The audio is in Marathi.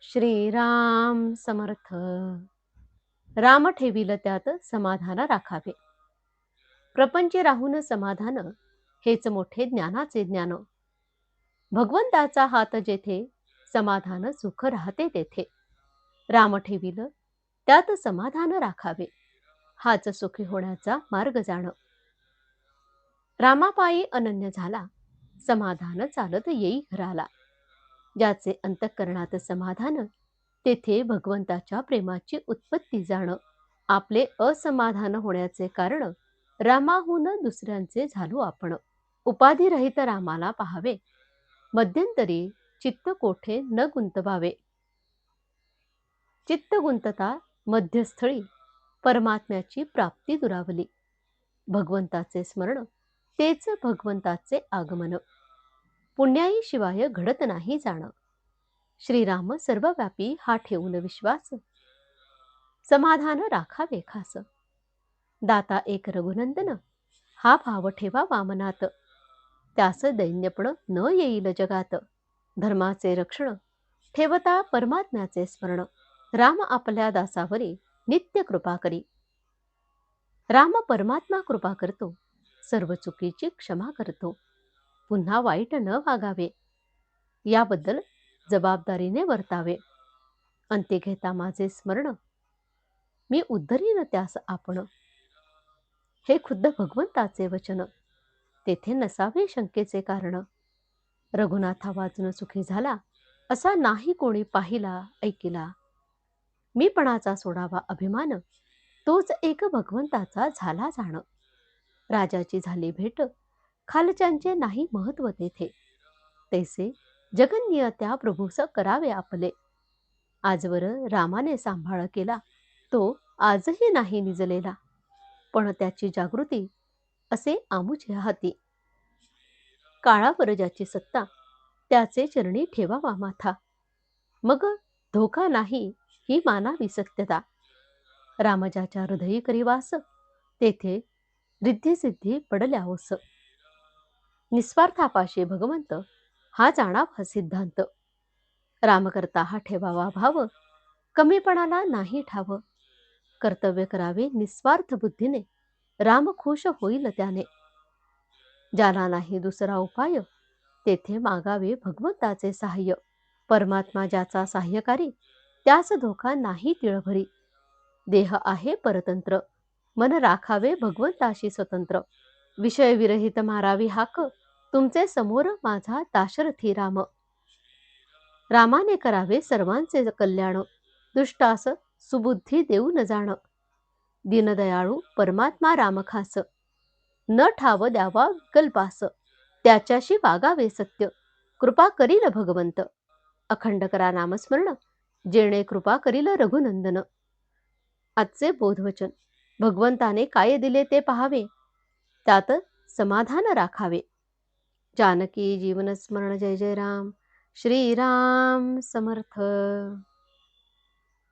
श्रीराम समर्थ. राम ठेविल त्यात समाधान राखावे. प्रपंची राहून समाधान, हेच मोठे ज्ञानाचे ज्ञान. भगवंताचा हात जेथे, समाधान सुख राहते तेथे. राम ठेविल त्यात समाधान राखावे, हाच सुखी होण्याचा मार्ग जाण. रामापायी अनन्य झाला, समाधान चालत येई घराला. ज्याचे अंतःकरणात समाधान, तेथे भगवंताच्या प्रेमाची उत्पत्ती जाण. आपले असमाधान होण्याचे कारण, रामाहून दुसऱ्यांचे झालो आपण. उपाधिरहित रामाला पाहावे, मध्यंतरी चित्त कोठे न गुंतवावे. चित्त गुंतता मध्यस्थळी, परमात्म्याची प्राप्ती दुरावली. भगवंताचे स्मरण, तेच भगवंताचे आगमन. पुण्याई शिवाय घडत नाही जाण. श्रीराम सर्वव्यापी हा ठेवून विश्वास, समाधान राखावे खास. दाता एक रघुनंदन, हा भाव ठेवा मनात. त्यास दैन्यपण न येईल जगात. धर्माचे रक्षण, ठेवता परमात्म्याचे स्मरण. राम आपल्या दासावरी नित्य कृपा करी. राम परमात्मा कृपा करतो, सर्व चुकीची क्षमा करतो. पुन्हा वाईट न वागावे, याबद्दल जबाबदारीने वर्तावे. अंते घेता माझे स्मरण, मी उद्धरीन त्यास आपण. हे खुद्द भगवंताचे वचन, तेथे नसावे शंकेचे कारण. रघुनाथा वाचून सुखी झाला, असा नाही कोणी पाहिला ऐकिला. मीपणाचा सोडावा अभिमान, तोच एक भगवंताचा झाला जाण. राजाची झाली भेट, खालच्यांचे नाही महत्व तेथे. तैसे जगन्य त्या प्रभूस करावे आपले. आजवर रामाने सांभाळ केला, तो आजही नाही निजलेला. पण त्याची जागृती असे आमुचे हाती. काळावर ज्याची सत्ता, त्याचे चरणी ठेवावा माथा. मग धोका नाही ही मानावी सत्यता. राम ज्याच्या हृदयी करी वास, तेथे रिद्धी सिद्धी पडल्या ओस. निस्वार्थापाशी भगवंत, हा जाणावा सिद्धांत. राम करता हा ठेवावा भाव, कमीपणाला नाही ठाव. कर्तव्य करावे निस्वार्थ बुद्धीने, राम खुश होईल त्याने. ज्याला नाही दुसरा उपाय, तेथे मागावे भगवंताचे सहाय्य. परमात्मा ज्याचा सहाय्यकारी, त्यास धोका नाही तिळभरी. देह आहे परतंत्र, मन राखावे भगवंताशी स्वतंत्र. विषय विरहित मारावी हाक, तुमचे समोर माझा दाशरथी राम. रामाने करावे सर्वांचे कल्याण, दुष्टास सुबुद्धी देऊ न जाण. दीनदयाळू परमात्मा राम खास, न ठाव द्यावा विकल्पास. त्याच्याशी वागावे सत्य, कृपा करील भगवंत. अखंड करा नामस्मरण, जेणे कृपा करील रघुनंदन. आजचे बोधवचन, भगवंताने काय दिले ते पहावे, त्यात समाधान राखावे. जानकी जीवन स्मरण. जय जय राम. श्रीराम समर्थ.